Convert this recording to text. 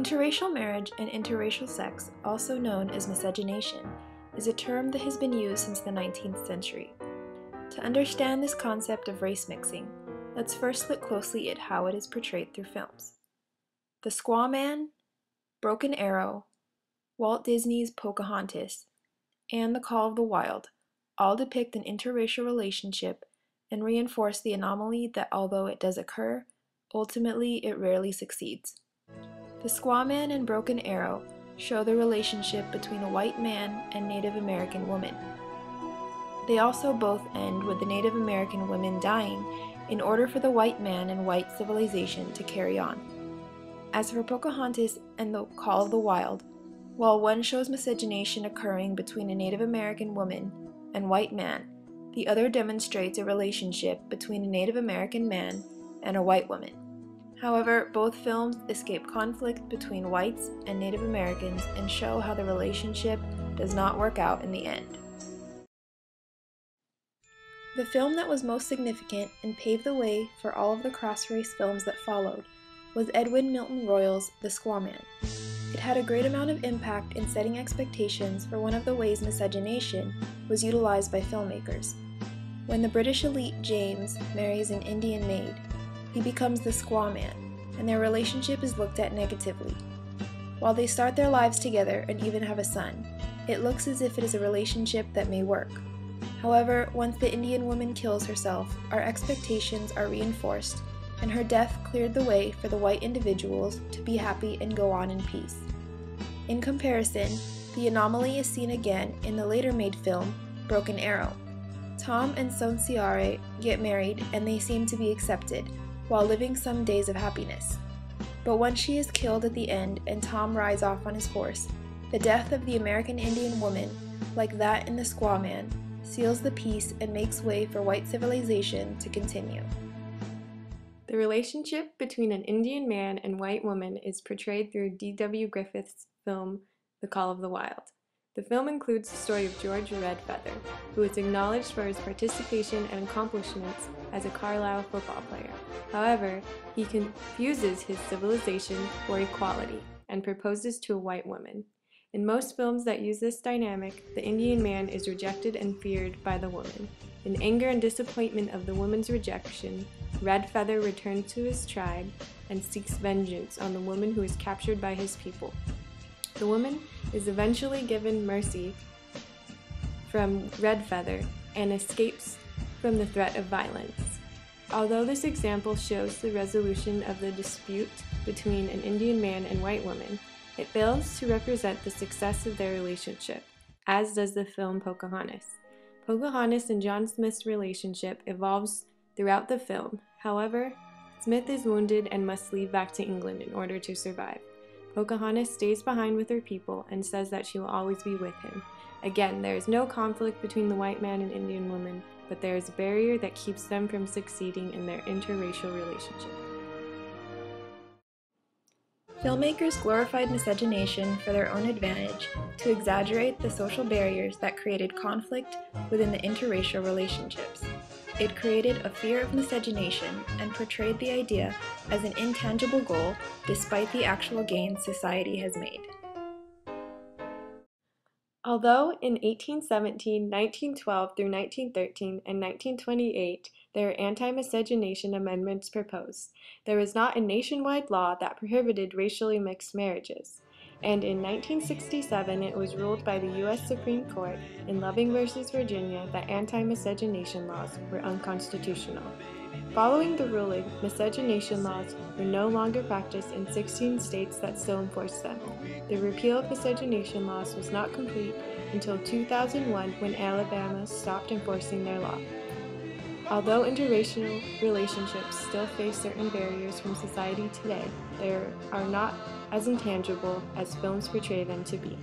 Interracial marriage and interracial sex, also known as miscegenation, is a term that has been used since the 19th century. To understand this concept of race mixing, let's first look closely at how it is portrayed through films. The Squaw Man, Broken Arrow, Walt Disney's Pocahontas, and The Call of the Wild all depict an interracial relationship and reinforce the anomaly that although it does occur, ultimately it rarely succeeds. The Squaw Man and Broken Arrow show the relationship between a white man and Native American woman. They also both end with the Native American women dying in order for the white man and white civilization to carry on. As for Pocahontas and The Call of the Wild, while one shows miscegenation occurring between a Native American woman and white man, the other demonstrates a relationship between a Native American man and a white woman. However, both films escape conflict between whites and Native Americans and show how the relationship does not work out in the end. The film that was most significant and paved the way for all of the cross-race films that followed was Edwin Milton Royal's The Squaw Man. It had a great amount of impact in setting expectations for one of the ways miscegenation was utilized by filmmakers. When the British elite James marries an Indian maid, he becomes the Squaw Man, and their relationship is looked at negatively. While they start their lives together and even have a son, it looks as if it is a relationship that may work. However, once the Indian woman kills herself, our expectations are reinforced, and her death cleared the way for the white individuals to be happy and go on in peace. In comparison, the anomaly is seen again in the later made film, Broken Arrow. Tom and Sonciare get married and they seem to be accepted, while living some days of happiness. But once she is killed at the end and Tom rides off on his horse, the death of the American Indian woman, like that in The Squaw Man, seals the peace and makes way for white civilization to continue. The relationship between an Indian man and white woman is portrayed through D.W. Griffith's film, The Call of the Wild. The film includes the story of George Redfeather, who is acknowledged for his participation and accomplishments as a Carlisle football player. However, he confuses his civilization for equality and proposes to a white woman. In most films that use this dynamic, the Indian man is rejected and feared by the woman. In anger and disappointment of the woman's rejection, Redfeather returns to his tribe and seeks vengeance on the woman who is captured by his people. The woman is eventually given mercy from Redfeather and escapes from the threat of violence. Although this example shows the resolution of the dispute between an Indian man and white woman, it fails to represent the success of their relationship, as does the film Pocahontas. Pocahontas and John Smith's relationship evolves throughout the film. However, Smith is wounded and must leave back to England in order to survive. Pocahontas stays behind with her people and says that she will always be with him. Again, there is no conflict between the white man and Indian woman, but there is a barrier that keeps them from succeeding in their interracial relationship. Filmmakers glorified miscegenation for their own advantage to exaggerate the social barriers that created conflict within the interracial relationships. It created a fear of miscegenation and portrayed the idea as an intangible goal despite the actual gains society has made. Although in 1817, 1912 through 1913, and 1928 there were anti-miscegenation amendments proposed, there was not a nationwide law that prohibited racially mixed marriages. And in 1967 it was ruled by the U.S. Supreme Court in Loving v. Virginia that anti-miscegenation laws were unconstitutional. Following the ruling, miscegenation laws were no longer practiced in 16 states that still enforced them. The repeal of miscegenation laws was not complete until 2001 when Alabama stopped enforcing their law. Although interracial relationships still face certain barriers from society today, they are not as intangible as films portray them to be.